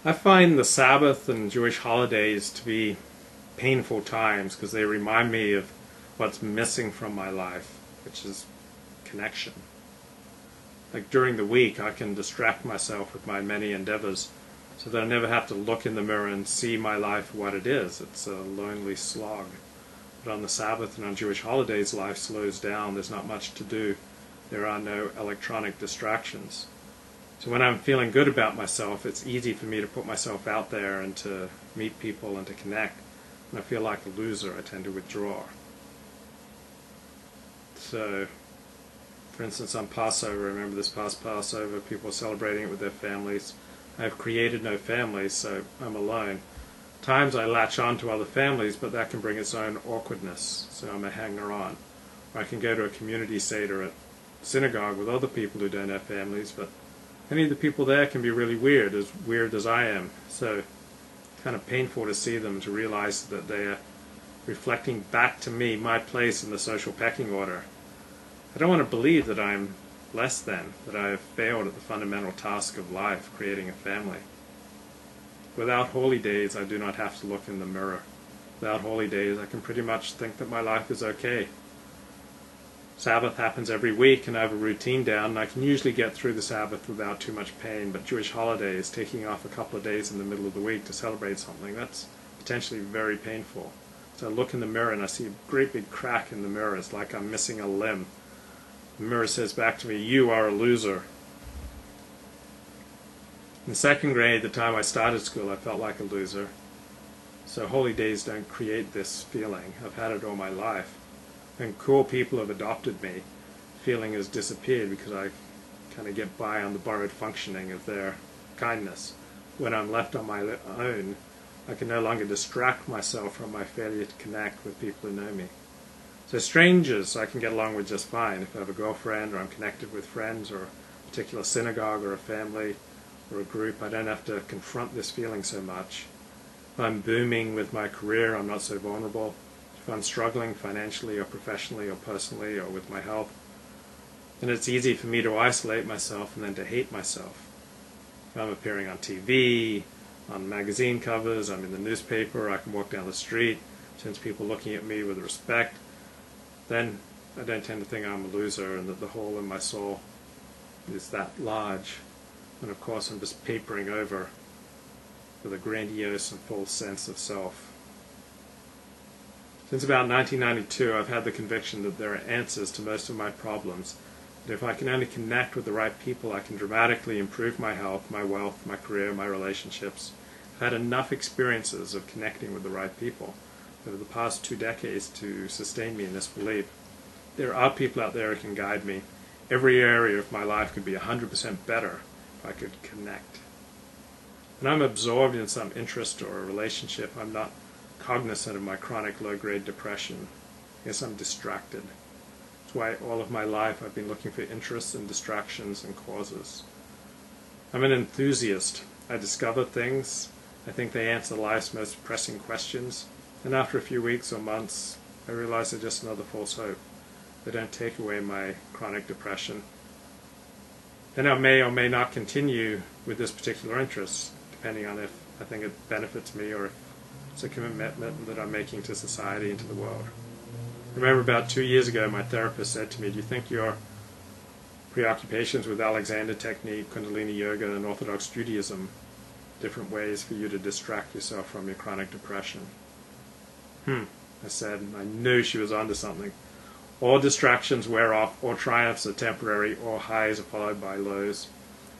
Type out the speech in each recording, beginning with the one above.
I find the Sabbath and Jewish holidays to be painful times because they remind me of what's missing from my life, which is connection. Like during the week, I can distract myself with my many endeavors so that I never have to look in the mirror and see my life for what it is. It's a lonely slog. But on the Sabbath and on Jewish holidays, life slows down. There's not much to do. There are no electronic distractions. So when I'm feeling good about myself, it's easy for me to put myself out there and to meet people and to connect. When I feel like a loser, I tend to withdraw. So, for instance, on Passover, remember this past Passover, people are celebrating it with their families. I've created no family, so I'm alone. At times I latch on to other families, but that can bring its own awkwardness, so I'm a hanger-on. Or I can go to a community seder at synagogue with other people who don't have families, but many of the people there can be really weird as I am. So it's kind of painful to see them, to realize that they are reflecting back to me my place in the social pecking order. I don't want to believe that I'm less than, that I have failed at the fundamental task of life, creating a family. Without holy days, I do not have to look in the mirror. Without holy days, I can pretty much think that my life is okay. Sabbath happens every week, and I have a routine down, and I can usually get through the Sabbath without too much pain, but Jewish holidays, taking off a couple of days in the middle of the week to celebrate something, that's potentially very painful. So I look in the mirror, and I see a great big crack in the mirror. It's like I'm missing a limb. The mirror says back to me, "You are a loser." In second grade, the time I started school, I felt like a loser. So holy days don't create this feeling. I've had it all my life. When cool people have adopted me, the feeling has disappeared because I kind of get by on the borrowed functioning of their kindness. When I'm left on my own, I can no longer distract myself from my failure to connect with people who know me. So strangers I can get along with just fine. If I have a girlfriend, or I'm connected with friends, or a particular synagogue, or a family, or a group, I don't have to confront this feeling so much. If I'm booming with my career, I'm not so vulnerable. If I'm struggling financially or professionally or personally or with my health, then it's easy for me to isolate myself and then to hate myself. If I'm appearing on TV, on magazine covers, I'm in the newspaper, I can walk down the street, sense people looking at me with respect, then I don't tend to think I'm a loser and that the hole in my soul is that large. And of course I'm just papering over with a grandiose and full sense of self. Since about 1992, I've had the conviction that there are answers to most of my problems, that if I can only connect with the right people, I can dramatically improve my health, my wealth, my career, my relationships. I've had enough experiences of connecting with the right people over the past 2 decades to sustain me in this belief. There are people out there who can guide me. Every area of my life could be 100% better if I could connect. When I'm absorbed in some interest or a relationship, I'm not cognizant of my chronic low-grade depression. I guess I'm distracted. That's why all of my life I've been looking for interests and distractions and causes. I'm an enthusiast. I discover things. I think they answer life's most pressing questions. And after a few weeks or months, I realize they're just another false hope. They don't take away my chronic depression. Then I may or may not continue with this particular interest, depending on if I think it benefits me or if it's a commitment that I'm making to society and to the world. I remember about 2 years ago, my therapist said to me, "Do you think your preoccupations with Alexander technique, Kundalini yoga, and Orthodox Judaism, different ways for you to distract yourself from your chronic depression?" I said, and I knew she was onto something. All distractions wear off, all triumphs are temporary, all highs are followed by lows,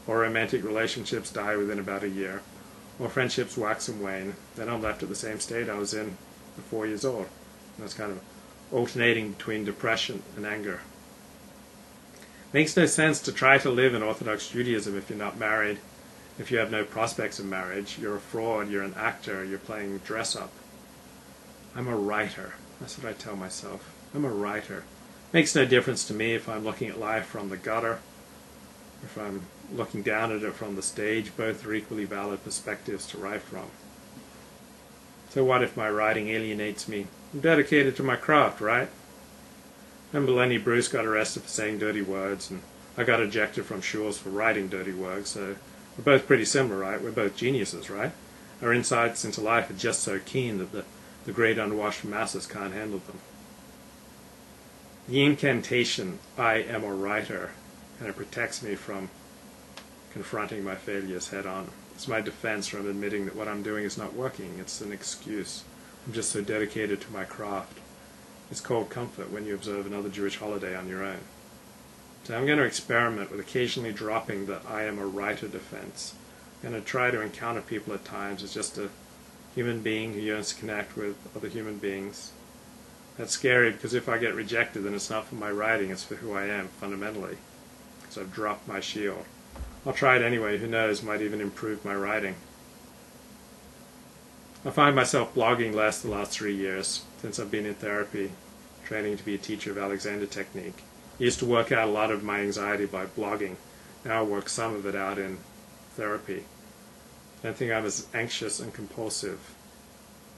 all romantic relationships die within about a year, all friendships wax and wane. Then I'm left at the same state I was in at 4 years old. And that's kind of alternating between depression and anger. Makes no sense to try to live in Orthodox Judaism if you're not married. If you have no prospects of marriage, you're a fraud, you're an actor, you're playing dress-up. I'm a writer. That's what I tell myself. I'm a writer. Makes no difference to me if I'm looking at life from the gutter, if I'm looking down at it from the stage. Both are equally valid perspectives to write from. So what if my writing alienates me? I'm dedicated to my craft, right? Remember Lenny Bruce got arrested for saying dirty words, and I got ejected from shuls for writing dirty words, so We're both pretty similar, right? We're both geniuses, right? Our insights into life are just so keen that the great unwashed masses can't handle them. The incantation, I am a writer, kind of protects me from confronting my failures head on. It's my defense from admitting that what I'm doing is not working. It's an excuse. I'm just so dedicated to my craft. It's called comfort when you observe another Jewish holiday on your own. So I'm going to experiment with occasionally dropping the I am a writer defense. I'm going to try to encounter people at times as just a human being who yearns to connect with other human beings. That's scary because if I get rejected, then it's not for my writing, it's for who I am fundamentally. Because I've dropped my shield. I'll try it anyway, who knows, might even improve my writing. I find myself blogging less the last 3 years, since I've been in therapy, training to be a teacher of Alexander technique. I used to work out a lot of my anxiety by blogging. Now I work some of it out in therapy. I don't think I'm as anxious and compulsive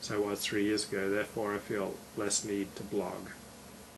as I was 3 years ago, therefore I feel less need to blog.